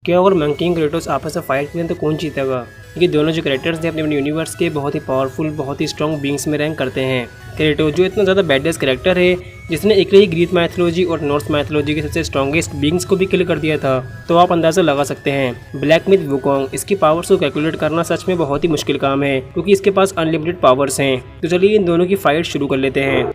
क्या अगर monkey and Kratos आपस में फाइट करें तो कौन जीतेगा? ये दोनों जो कैरेक्टर्स हैं अपने अपने यूनिवर्स के बहुत ही पावरफुल, बहुत ही स्ट्रॉन्ग बींग्स में रैंक करते हैं। क्रेटोस जो इतना ज़्यादा बैडेस कैरेक्टर है, जिसने एक ही ग्रीक मैथोलॉजी और नॉर्थ मैथोलॉजी के सबसे स्ट्रॉन्गेस्ट बींग्स को भी किल कर दिया था, तो आप अंदाज़ा लगा सकते हैं ब्लैक मिथ वुकोंग इसकी पावर्स को कैलकुलेट करना सच में बहुत ही मुश्किल काम है, क्योंकि इसके पास अनलिमिटेड पावर्स हैं। तो चलिए इन दोनों की फाइट शुरू कर लेते हैं।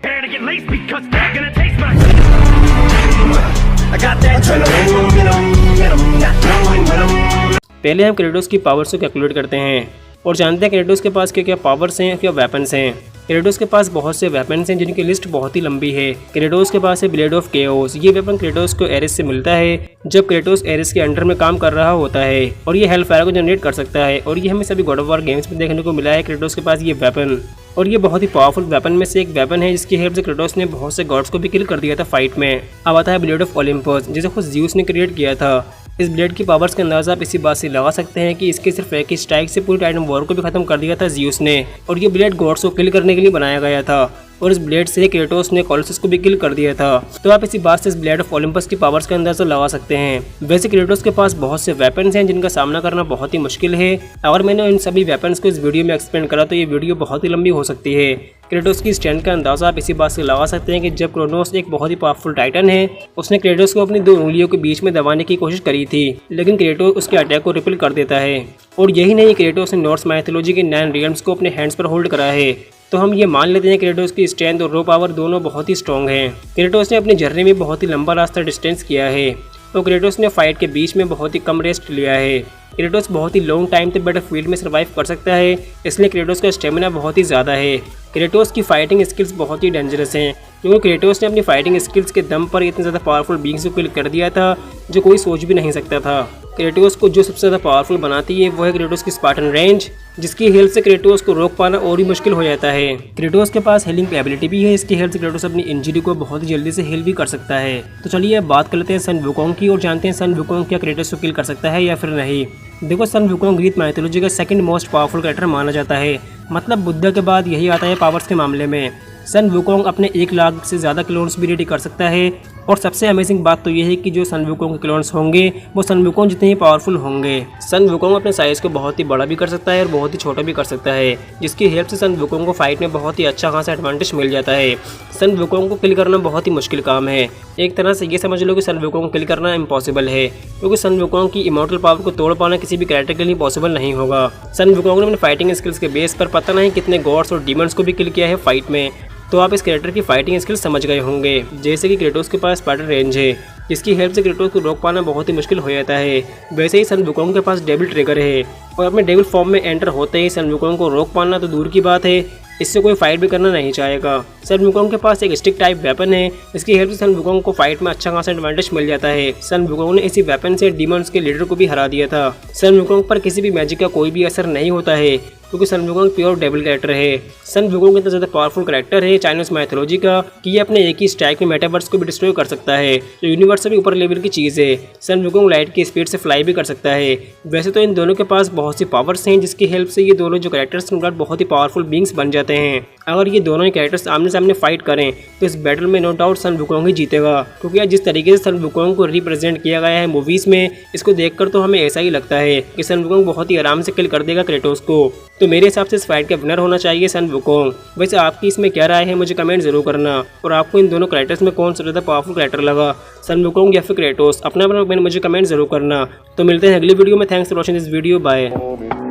पहले हम क्रेटोस की पावर्स को कैलकुलेट करते हैं और जानते हैं क्रेटोस के पास क्या क्या पावर्स हैं, क्या वेपन्स हैं। क्रेटोस के पास बहुत से वेपन्स हैं जिनकी लिस्ट बहुत ही लंबी है। क्रेटोस के पास है ब्लेड ऑफ केओस। ये वेपन क्रेटोस को एरिस से मिलता है जब क्रेटोस एरिस के अंडर में काम कर रहा होता है, और ये हेलफायर को जनरेट कर सकता है। और ये हमें सभी गॉड ऑफ वॉर गेम्स में देखने को मिला है क्रेटोस के पास ये वेपन, और ये बहुत ही पावरफुल वेपन में से एक वेपन है जिसकी हेल्प से क्रेटोस ने बहुत से गॉड्स को भी किल कर दिया था फाइट में। अब आता है ब्लेड ऑफ ओलंपस, जिसे खुद ज़्यूस ने क्रिएट किया था। इस ब्लेड की पावर्स का अंदाजा आप इसी बात से लगा सकते हैं कि इसके सिर्फ एक ही स्ट्राइक से पूरी टाइटन वॉर को भी खत्म कर दिया था ज़्यूस ने, और ये ब्लेड गॉड्स को किल करने के लिए बनाया गया था, और इस ब्लेड से क्रेटोस ने कोलोसस को भी किल कर दिया था। तो आप इसी बात से इस ब्लेड ऑफ ओलंपस की पावर्स का अंदाजा लगा सकते हैं। वैसे क्रेटोस के पास बहुत से वेपन्स हैं जिनका सामना करना बहुत ही मुश्किल है। अगर मैंने इन सभी वेपन्स को इस वीडियो में एक्सप्लेन करा तो ये वीडियो बहुत ही लंबी हो सकती है। क्रेटोस की स्ट्रेंथ का अंदाजा आप इसी बात से लगा सकते हैं कि जब क्रोनोस एक बहुत ही पावरफुल टाइटन है, उसने क्रेटोस को अपनी दो उंगलियों के बीच में दबाने की कोशिश करी थी, लेकिन क्रेटोस उसके अटैक को रिपेल कर देता है। और यही नहीं, क्रेटोस ने नॉर्स मैथोलॉजी के 9 रियल्म्स को अपने हैंड्स पर होल्ड करा है। तो हम ये मान लेते हैं क्रेटोस की स्ट्रेंथ और रो पावर दोनों बहुत ही स्ट्रॉन्ग हैं। क्रेटोस ने अपनी जर्नी में बहुत ही लंबा रास्ता डिस्टेंस किया है, तो क्रेटोस ने फाइट के बीच में बहुत ही कम रेस्ट लिया है। क्रेटोस बहुत ही लॉन्ग टाइम तक बैटलफील्ड में सर्वाइव कर सकता है, इसलिए क्रेटोस का स्टेमिना बहुत ही ज़्यादा है। क्रेटोस की फाइटिंग स्किल्स बहुत ही डेंजरस हैं, क्योंकि क्रेटोस ने अपनी फाइटिंग स्किल्स के दम पर इतने ज़्यादा पावरफुल बींग्स को किल कर दिया था जो कोई सोच भी नहीं सकता था। क्रेटोस को जो सबसे ज़्यादा पावरफुल बनाती है वो है क्रेटोस की स्पार्टन रेंज, जिसकी हेल्प से क्रेटोस को रोक पाना और भी मुश्किल हो जाता है। क्रेटोस के पास हीलिंग एबिलिटी भी है, इसकी हेल्प से क्रेटोस अपनी इंजरी को बहुत ही जल्दी से हील भी कर सकता है। तो चलिए अब बात कर लेते हैं सन वुकोंग की और जानते हैं सन वुकोंग क्या क्रेटोस को किल कर सकता है या फिर नहीं। देखो, सन वुकोंग ग्रीक माइथोलॉजी का सेकंड मोस्ट पावरफुल कैरेक्टर माना जाता है, मतलब बुद्धा के बाद यही आता है पावर्स के मामले में। सन वुकोंग अपने 1 लाख से ज़्यादा क्लोन्स भी रेडी कर सकता है, और सबसे अमेजिंग बात तो ये है कि जो सन वुकोंग के क्लोन्स होंगे वो सन वुकोंग जितने ही पावरफुल होंगे। सन वुकोंग अपने साइज़ को बहुत ही बड़ा भी कर सकता है और बहुत ही छोटा भी कर सकता है, जिसकी हेल्प से सन वुकोंग को फाइट में बहुत ही अच्छा खासा एडवांटेज मिल जाता है। सन वुकोंग को किल करना बहुत ही मुश्किल काम है। एक तरह से ये समझ लो कि सन वुकोंग को किल करना इम्पॉसिबल है, क्योंकि सन वुकोंग की इमॉर्टल पावर को तोड़ पाना किसी भी कैरेक्टर के लिए पॉसिबल नहीं होगा। सन वुकोंग ने अपने फाइटिंग स्किल्स के बेस पर पता नहीं कितने गॉड्स और डीमंस को भी किल किया है फाइट में। तो आप इस कैरेक्टर की फाइटिंग स्किल्स समझ गए होंगे। जैसे कि क्रेटोस के पास स्पार्टन रेंज है, जिसकी हेल्प से क्रेटोस को रोक पाना बहुत ही मुश्किल हो जाता है। वैसे ही सन वुकोंग के पास डेविल ट्रिगर है, और अपने डेविल फॉर्म में एंटर होते ही सन वुकोंग को रोक पाना तो दूर की बात है, इससे कोई फाइट भी करना नहीं चाहेगा। सन वुकोंग के पास एक स्टिक टाइप वेपन है, इसकी हेल्प से सन वुकोंग को फाइट में अच्छा खासा एडवांटेज मिल जाता है। सन वुकोंग ने इसी वेपन से डीमंस के लीडर को भी हरा दिया था। सन वुकोंग पर किसी भी मैजिक का कोई भी असर नहीं होता है, क्योंकि सन वुकोंग प्योर डेविल कैरेक्टर है। सन वुकोंग इतना ज़्यादा पावरफुल कैरेक्टर है चाइनीज मैथोलॉजी का कि ये अपने एक ही स्ट्राइक में मेटावर्स को भी डिस्ट्रॉय कर सकता है, जो यूनिवर्स से भी ऊपर लेवल की चीज़ है। सन वुकोंग लाइट की स्पीड से फ्लाई भी कर सकता है। वैसे तो इन दोनों के पास बहुत सी पावर्स हैं, जिसकी हेल्प से ये दोनों जो कैरेक्टर्स बहुत ही पावरफुल बींग्स बन जाते हैं। अगर ये दोनों ही कैरेक्टर्स आमने सामने फाइट करें तो इस बैटल में नो डाउट सन वुकोंग ही जीतेगा, क्योंकि आज जिस तरीके से सन वुकोंग को रिप्रेजेंट किया गया है मूवीज़ में, इसको देखकर तो हमें ऐसा ही लगता है कि सन वुकोंग बहुत ही आराम से किल कर देगा क्रेटोस को। तो मेरे हिसाब से इस फाइट का विनर होना चाहिए सन वुकोंग। वैसे आपकी इसमें क्या राय है मुझे कमेंट जरूर करना, और आपको इन दोनों कैरेक्टर्स में कौन सा ज़्यादा पावरफुल कैरेक्टर लगा, सन वुकोंग या फिर क्रेटोस? अपना मुझे कमेंट जरूर करना। तो मिलते हैं अगली वीडियो में। Thanks for watching this video. Bye.